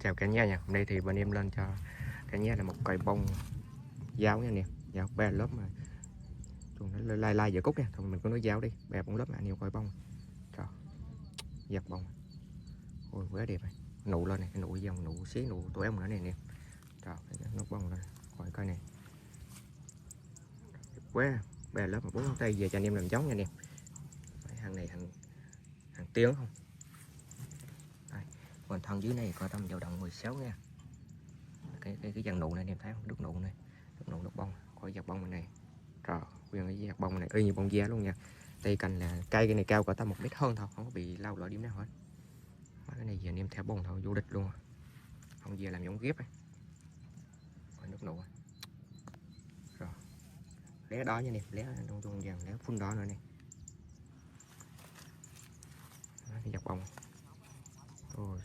chào cả nhà nha. Hôm nay thì bên em lên cho cả nhà là một cây bông giáo nha nè, giáo 3 lớp mà chuồng nó lai lai giờ cúc nha, thôi mình có nói giáo đi, 3 4 lớp mà nhiều cây bông, trời, giật bông, ôi quá đẹp này, nụ lên này, cái nụ dòng nụ xí nụ tụi em nữa này nè, trời, nó bông lên, coi coi này, đẹp quá, 3 lớp mà 4 ngón tay về cho anh em làm giống nha nè, hàng này hàng tiếng không, đây, còn thân dưới này coi tầm dao động 16 nha. Cái dàn nụ này em thấy không, đứt nụ này, đứt nụ đứt bông, coi giật bông này, trời, nguyên cái giật bông này y như bông da luôn nha. Đây cành là cây cái này cao cỡ tầm 1 mét hơn thôi, không có bị lau lỡ điểm nào hết. Cái này giờ em theo bông thôi, vô địch luôn, không về làm giống ghép ấy. Coi nước nụ rồi, lé đỏ nha nè, lé trong vàng lé phun đỏ nữa nè, cái giật bông, ôi